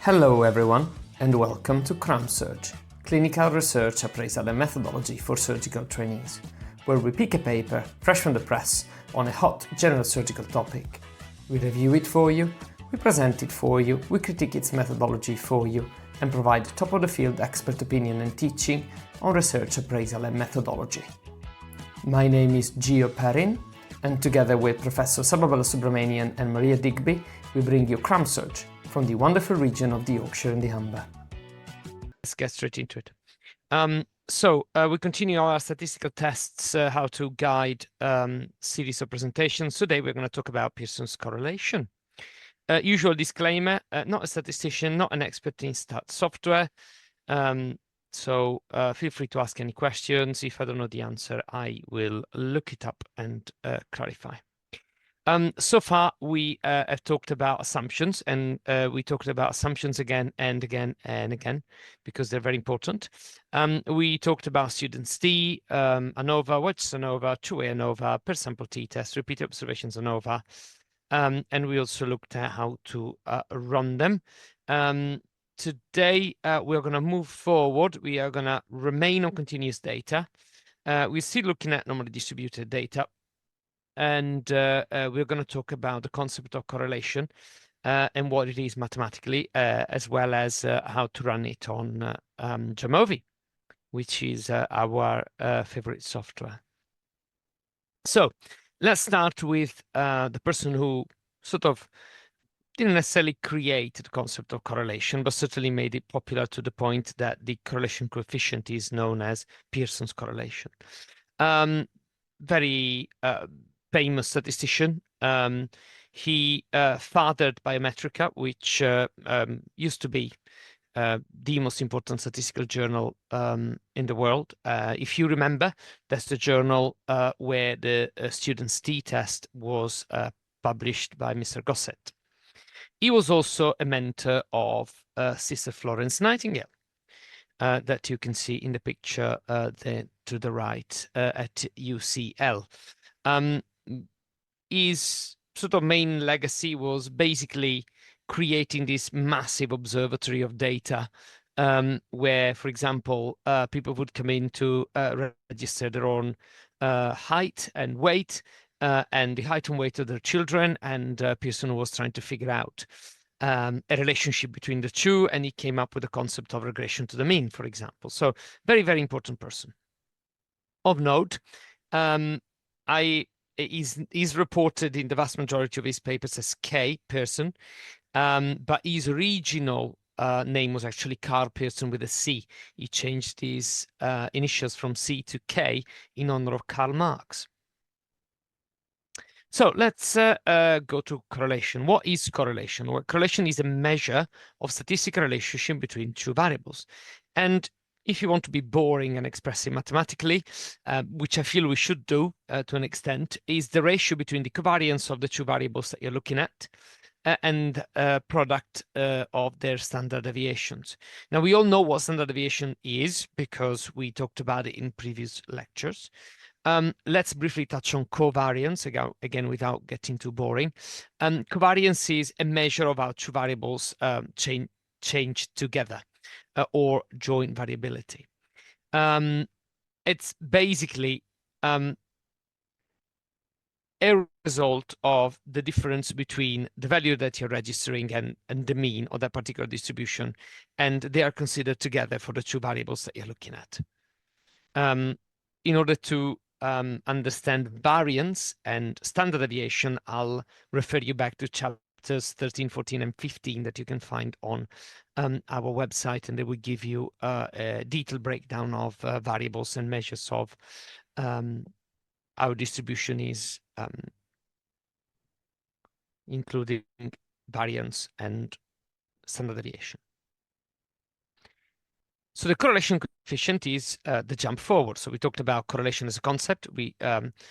Hello everyone, and welcome to CRAMSURG, Clinical Research Appraisal and Methodology for Surgical Trainees, where we pick a paper fresh from the press on a hot general surgical topic. We review it for you, we present it for you, we critique its methodology for you, and provide top-of-the-field expert opinion and teaching on research appraisal and methodology. My name is Gio Perin, and together with Professor Sababala Subramanian and Maria Digby, we bring you CRAMSURG from the wonderful region of the Yorkshire and the Humber. Let's get straight into it. We continue our statistical tests, how to guide series of presentations. Today we're going to talk about Pearson's correlation. Usual disclaimer, not a statistician, not an expert in stat software. Feel free to ask any questions. If I don't know the answer, I will look it up and clarify. So far, we have talked about assumptions, and we talked about assumptions again and again and again, because they're very important. We talked about students T, ANOVA, wedge ANOVA, two-way ANOVA, per sample t-test, repeated observations ANOVA, and we also looked at how to run them. Today, we're going to move forward. We are going to remain on continuous data. We're still looking at normally distributed data. And we're going to talk about the concept of correlation and what it is mathematically, as well as how to run it on Jamovi, which is our favorite software. So let's start with the person who sort of didn't necessarily create the concept of correlation, but certainly made it popular to the point that the correlation coefficient is known as Pearson's correlation. Very famous statistician. He fathered Biometrica, which used to be the most important statistical journal in the world. If you remember, that's the journal where the student's t-test was published by Mr. Gossett. He was also a mentor of Sister Florence Nightingale, that you can see in the picture there to the right at UCL. His sort of main legacy was basically creating this massive observatory of data where, for example, people would come in to register their own height and weight and the height and weight of their children. And Pearson was trying to figure out a relationship between the two, and he came up with the concept of regression to the mean, for example. So very, very important person. Of note, he's reported in the vast majority of his papers as K. Pearson, but his original name was actually Carl Pearson with a C. He changed his initials from C to K in honor of Karl Marx. So let's go to correlation. What is correlation? Well, correlation is a measure of statistical relationship between two variables. And if you want to be boring and express it mathematically, which I feel we should do to an extent, is the ratio between the covariance of the two variables that you're looking at and product of their standard deviations. Now, we all know what standard deviation is because we talked about it in previous lectures. Let's briefly touch on covariance, again, without getting too boring. Covariance is a measure of how two variables change together. Or joint variability. It's basically a result of the difference between the value that you're registering and the mean of that particular distribution, and they are considered together for the two variables that you're looking at. In order to understand variance and standard deviation, I'll refer you back to chapters 13, 14, and 15 that you can find on our website, and they will give you a detailed breakdown of variables and measures of our distribution is including variance and standard deviation. So the correlation coefficient is the jump forward. So we talked about correlation as a concept. We now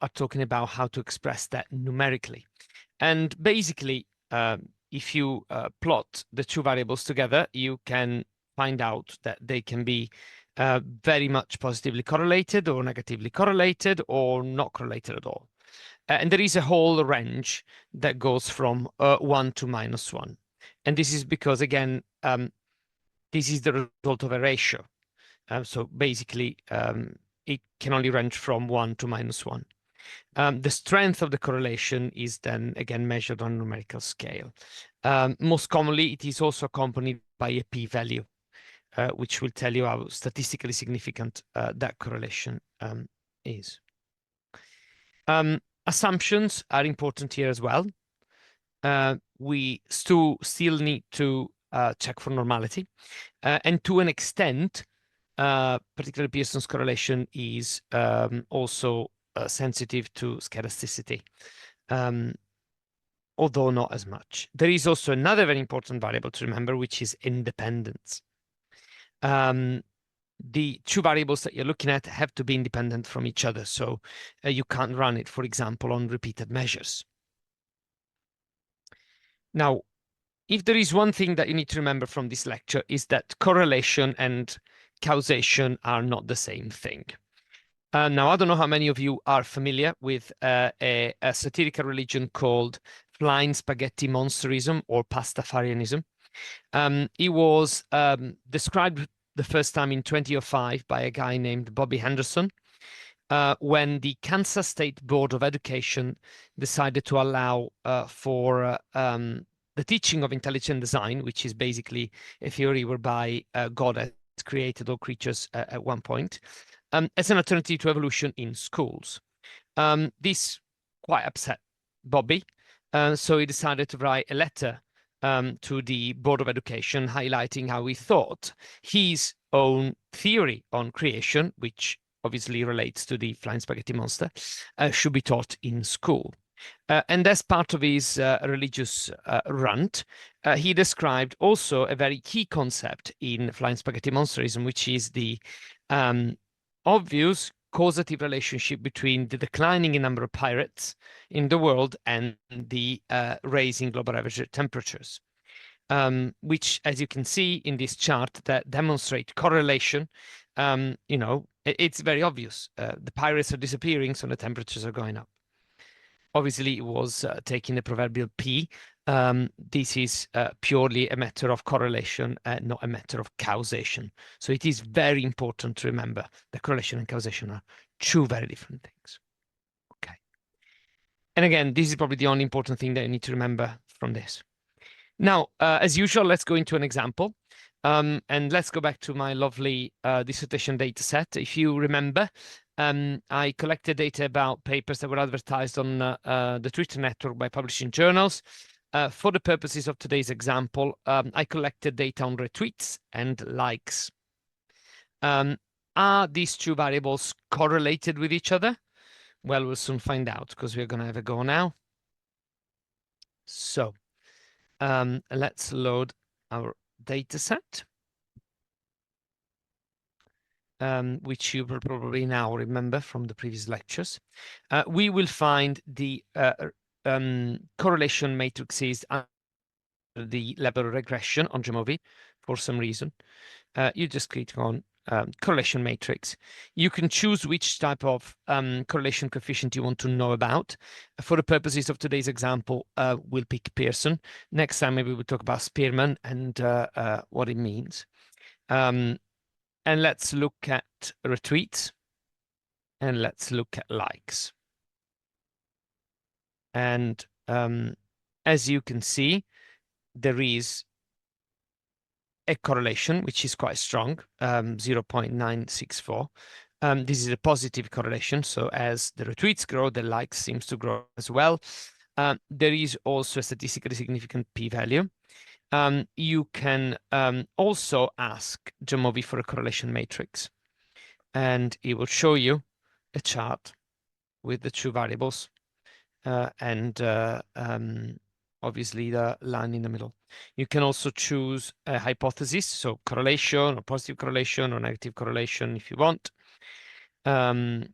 are talking about how to express that numerically. And basically, if you plot the two variables together, you can find out that they can be very much positively correlated or negatively correlated or not correlated at all. And there is a whole range that goes from 1 to -1. And this is because, again, this is the result of a ratio. So basically, it can only range from 1 to -1. The strength of the correlation is then again measured on a numerical scale. Most commonly, it is also accompanied by a p-value, which will tell you how statistically significant that correlation is. Assumptions are important here as well. We still need to check for normality, and to an extent, particularly Pearson's correlation is also sensitive to scarcity, although not as much. There is also another very important variable to remember, which is independence. The two variables that you're looking at have to be independent from each other, so you can't run it, for example, on repeated measures. Now, if there is one thing that you need to remember from this lecture, is that correlation and causation are not the same thing. Now, I don't know how many of you are familiar with a satirical religion called flying spaghetti monsterism or Pastafarianism. It was described the first time in 2005 by a guy named Bobby Henderson, when the Kansas State Board of Education decided to allow for the teaching of intelligent design, which is basically a theory whereby God has created all creatures at one point, as an alternative to evolution in schools. This quite upset Bobby, so he decided to write a letter to the Board of Education highlighting how he thought his own theory on creation, which obviously relates to the flying spaghetti monster, should be taught in school. And as part of his religious rant, he described also a very key concept in flying spaghetti monsterism, which is the obvious causative relationship between the declining number of pirates in the world and the raising global average temperatures, which, as you can see in this chart, that demonstrate correlation. You know, it's very obvious. The pirates are disappearing, so the temperatures are going up. Obviously, it was taking the proverbial P. This is purely a matter of correlation, not a matter of causation. So it is very important to remember that correlation and causation are two very different things. Okay. And again, this is probably the only important thing that you need to remember from this. Now, as usual, let's go into an example. And let's go back to my lovely dissertation data set. If you remember, I collected data about papers that were advertised on the Twitter network by publishing journals. For the purposes of today's example, I collected data on retweets and likes. Are these two variables correlated with each other? Well, we'll soon find out because we're going to have a go now. So let's load our data set, which you will probably now remember from the previous lectures. We will find the correlation matrices under the level regression on Jamovi for some reason. You just click on correlation matrix. You can choose which type of correlation coefficient you want to know about. For the purposes of today's example, we'll pick Pearson. Next time, maybe we'll talk about Spearman and what it means. And let's look at retweets and let's look at likes. And as you can see, there is a correlation, which is quite strong, 0.964. This is a positive correlation. So as the retweets grow, the likes seems to grow as well. There is also a statistically significant p-value. You can also ask Jamovi for a correlation matrix, and it will show you a chart with the two variables and obviously the line in the middle. You can also choose a hypothesis, so correlation or positive correlation or negative correlation if you want. And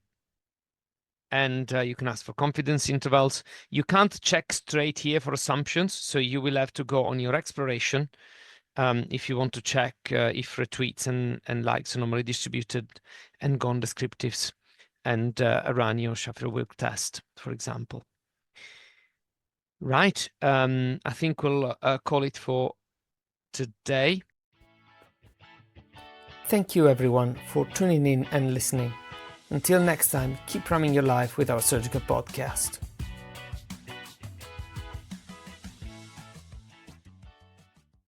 you can ask for confidence intervals. You can't check straight here for assumptions, so you will have to go on your exploration if you want to check if retweets and likes are normally distributed, and go on descriptives and run your Sheffield-Wilk test, for example. Right. I think we'll call it for today. Thank you everyone for tuning in and listening. Until next time, keep running your life with our surgical podcast.